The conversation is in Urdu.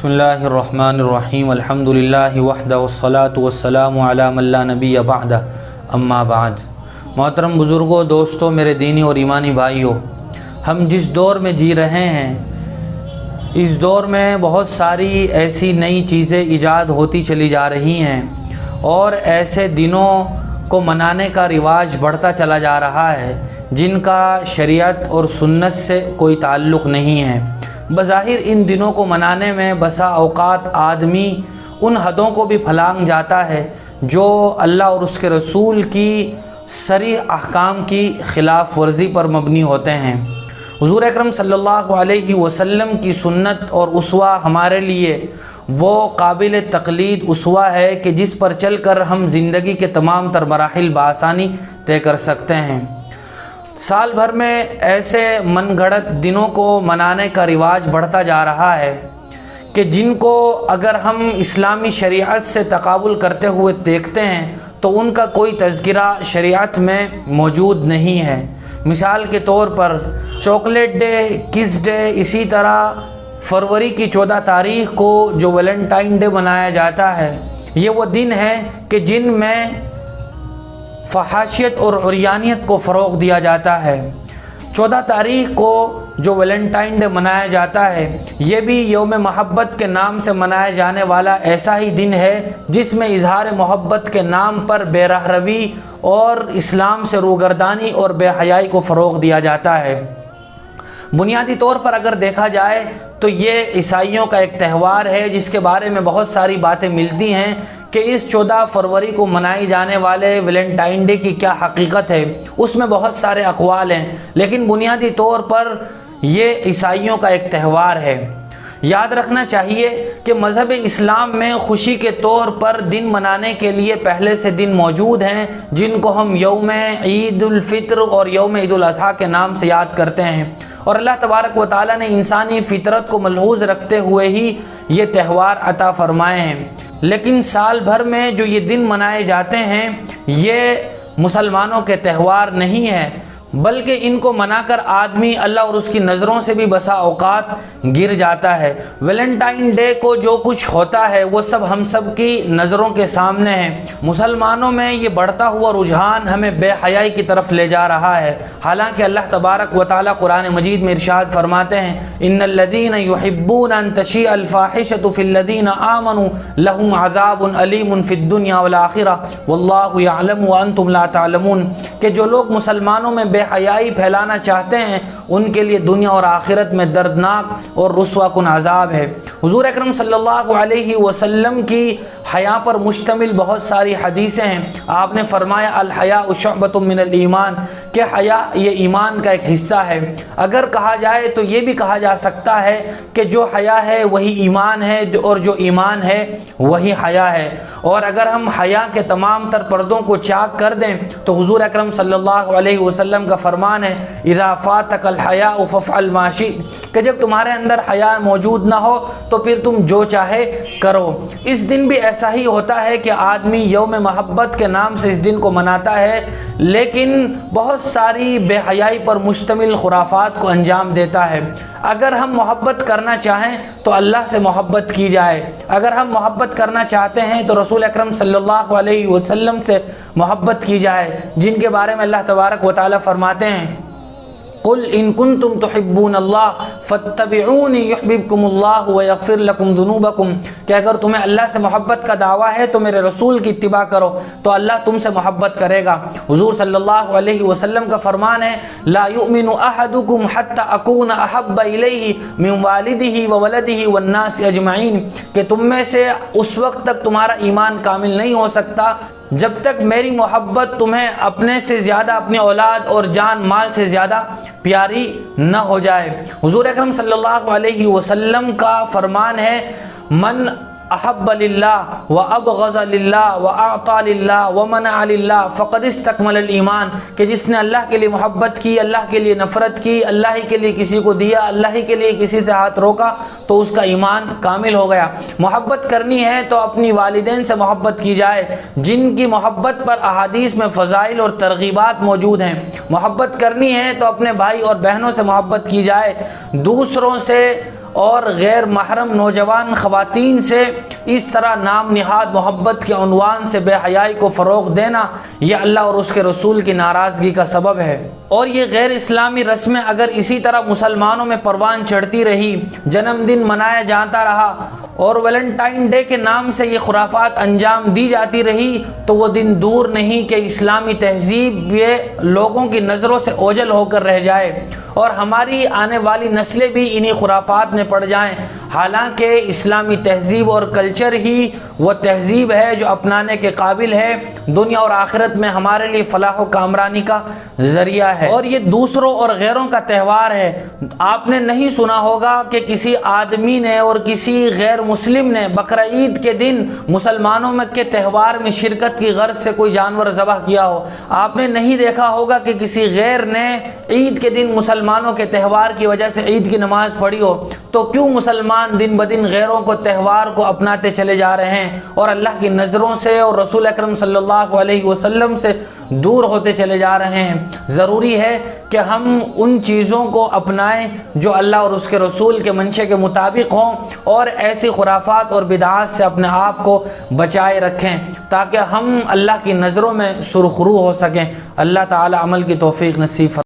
بسم اللہ الرحمن الرحیم الحمد للہ وحدہ والصلاة والسلام علی من لا نبی بعدہ اما بعد۔ محترم بزرگوں، دوستوں، میرے دینی اور ایمانی بھائیوں، ہم جس دور میں جی رہے ہیں اس دور میں بہت ساری ایسی نئی چیزیں ایجاد ہوتی چلی جا رہی ہیں اور ایسے دنوں کو منانے کا رواج بڑھتا چلا جا رہا ہے جن کا شریعت اور سنت سے کوئی تعلق نہیں ہے۔ بظاہر ان دنوں کو منانے میں بسا اوقات آدمی ان حدوں کو بھی پھلانگ جاتا ہے جو اللہ اور اس کے رسول کی صریح احکام کی خلاف ورزی پر مبنی ہوتے ہیں۔ حضور اکرم صلی اللہ علیہ وسلم کی سنت اور اسوہ ہمارے لیے وہ قابل تقلید اسوہ ہے کہ جس پر چل کر ہم زندگی کے تمام تر مراحل بآسانی طے کر سکتے ہیں۔ سال بھر میں ایسے من گھڑت دنوں کو منانے کا رواج بڑھتا جا رہا ہے کہ جن کو اگر ہم اسلامی شریعت سے تقابل کرتے ہوئے دیکھتے ہیں تو ان کا کوئی تذکرہ شریعت میں موجود نہیں ہے۔ مثال کے طور پر چاکلیٹ ڈے، کس ڈے، اسی طرح فروری کی 14 تاریخ کو جو ویلنٹائن ڈے منایا جاتا ہے، یہ وہ دن ہے کہ جن میں فحاشیت اور عریانیت کو فروغ دیا جاتا ہے۔ 14 تاریخ کو جو ویلنٹائن ڈے منایا جاتا ہے یہ بھی یوم محبت کے نام سے منایا جانے والا ایسا ہی دن ہے جس میں اظہار محبت کے نام پر بے رہ روی اور اسلام سے روگردانی اور بے حیائی کو فروغ دیا جاتا ہے۔ بنیادی طور پر اگر دیکھا جائے تو یہ عیسائیوں کا ایک تہوار ہے جس کے بارے میں بہت ساری باتیں ملتی ہیں کہ اس 14 فروری کو منائی جانے والے ویلنٹائن ڈے کی کیا حقیقت ہے۔ اس میں بہت سارے اقوال ہیں لیکن بنیادی طور پر یہ عیسائیوں کا ایک تہوار ہے۔ یاد رکھنا چاہیے کہ مذہب اسلام میں خوشی کے طور پر دن منانے کے لیے پہلے سے دن موجود ہیں جن کو ہم یوم عید الفطر اور یوم عید الاضحیٰ کے نام سے یاد کرتے ہیں، اور اللہ تبارک و تعالیٰ نے انسانی فطرت کو ملحوظ رکھتے ہوئے ہی یہ تہوار عطا فرمائے ہیں۔ لیکن سال بھر میں جو یہ دن منائے جاتے ہیں یہ مسلمانوں کے تہوار نہیں ہیں، بلکہ ان کو منا کر آدمی اللہ اور اس کی نظروں سے بھی بسا اوقات گر جاتا ہے۔ ویلنٹائن ڈے کو جو کچھ ہوتا ہے وہ سب ہم سب کی نظروں کے سامنے ہے۔ مسلمانوں میں یہ بڑھتا ہوا رجحان ہمیں بے حیائی کی طرف لے جا رہا ہے، حالانکہ اللہ تبارک و تعالیٰ قرآن مجید میں ارشاد فرماتے ہیں ان الذین یحبون ان تشیع الفاحشۃ فی الذین آمنوا لہم عذاب علیم فی الدنیا والآخرہ واللہ یعلم وانتم لا تعلمون، کہ جو لوگ مسلمانوں میں بے حیائی پھیلانا چاہتے ہیں ان کے لیے دنیا اور آخرت میں دردناک اور رسوا کن عذاب ہے۔ حضور اکرم صلی اللہ علیہ وسلم کی حیا پر مشتمل بہت ساری حدیثیں ہیں۔ آپ نے فرمایا الحیاء شعبۃ من الایمان، کہ حیا یہ ایمان کا ایک حصہ ہے۔ اگر کہا جائے تو یہ بھی کہا جا سکتا ہے کہ جو حیا ہے وہی ایمان ہے اور جو ایمان ہے وہی حیا ہے، اور اگر ہم حیا کے تمام تر پردوں کو چاک کر دیں تو حضور اکرم صلی اللہ علیہ وسلم کا فرمان ہے اذا فاتک الحیاء فافعل ما شئت، کہ جب تمہارے اندر حیا موجود نہ ہو تو پھر تم جو چاہے کرو۔ اس دن بھی ایسا ہی ہوتا ہے کہ آدمی یوم محبت کے نام سے اس دن کو مناتا ہے لیکن بہت ساری بے حیائی پر مشتمل خرافات کو انجام دیتا ہے۔ اگر ہم محبت کرنا چاہیں تو اللہ سے محبت کی جائے، اگر ہم محبت کرنا چاہتے ہیں تو رسول اکرم صلی اللہ علیہ وسلم سے محبت کی جائے جن کے بارے میں اللہ تبارک و تعالیٰ فرماتے ہیں قل ان کنتم تحبون اللہ فاتبعونی یحببکم اللہ ویغفر لکم ذنوبکم، کہ اگر تمہیں اللہ سے محبت کا دعویٰ ہے تو میرے رسول کی اتباع کرو تو اللہ تم سے محبت کرے گا۔ حضور صلی اللہ علیہ وسلم کا فرمان ہے لا یؤمن احدکم حتی اکون احب الیہ من والدہ وولدہ والناس اجمعین، کہ تم میں سے اس وقت تک تمہارا ایمان کامل نہیں ہو سکتا جب تک میری محبت تمہیں اپنے سے زیادہ، اپنی اولاد اور جان مال سے زیادہ پیاری نہ ہو جائے۔ حضور اکرم صلی اللہ علیہ وسلم کا فرمان ہے من احب للہ وابغض للہ واعطى للہ ومنع للہ فقد استکمل الایمان، کہ جس نے اللہ کے لیے محبت کی، اللہ کے لیے نفرت کی، اللہ ہی کے لیے کسی کو دیا، اللہ ہی کے لیے کسی سے ہاتھ روکا تو اس کا ایمان کامل ہو گیا۔ محبت کرنی ہے تو اپنی والدین سے محبت کی جائے جن کی محبت پر احادیث میں فضائل اور ترغیبات موجود ہیں۔ محبت کرنی ہے تو اپنے بھائی اور بہنوں سے محبت کی جائے، دوسروں سے اور غیر محرم نوجوان خواتین سے اس طرح نام نہاد محبت کے عنوان سے بے حیائی کو فروغ دینا یہ اللہ اور اس کے رسول کی ناراضگی کا سبب ہے۔ اور یہ غیر اسلامی رسمیں اگر اسی طرح مسلمانوں میں پروان چڑھتی رہی، جنم دن منایا جاتا رہا اور ویلنٹائن ڈے کے نام سے یہ خرافات انجام دی جاتی رہی، تو وہ دن دور نہیں کہ اسلامی تہذیب یہ لوگوں کی نظروں سے اوجھل ہو کر رہ جائے اور ہماری آنے والی نسلیں بھی انہی خرافات میں پڑ جائیں۔ حالانکہ اسلامی تہذیب اور کلچر ہی وہ تہذیب ہے جو اپنانے کے قابل ہے، دنیا اور آخرت میں ہمارے لیے فلاح و کامرانی کا ذریعہ ہے، اور یہ دوسروں اور غیروں کا تہوار ہے۔ آپ نے نہیں سنا ہوگا کہ کسی آدمی نے اور کسی غیر مسلم نے بقرعید کے دن مسلمانوں میں کے تہوار میں شرکت کی غرض سے کوئی جانور ذبح کیا ہو۔ آپ نے نہیں دیکھا ہوگا کہ کسی غیر نے عید کے دن مسلمانوں کے تہوار کی وجہ سے عید کی نماز پڑھی ہو۔ تو کیوں مسلمان دن بدن غیروں کو تہوار کو اپناتے چلے جا رہے ہیں اور اللہ کی نظروں سے اور رسول اکرم صلی اللہ علیہ وسلم سے دور ہوتے چلے جا رہے ہیں؟ ضروری ہے کہ ہم ان چیزوں کو اپنائیں جو اللہ اور اس کے رسول کے منشے کے مطابق ہوں اور ایسی خرافات اور بدعات سے اپنے آپ کو بچائے رکھیں تاکہ ہم اللہ کی نظروں میں سرخرو ہو سکیں۔ اللہ تعالی عمل کی توفیق نصیب فرمائے۔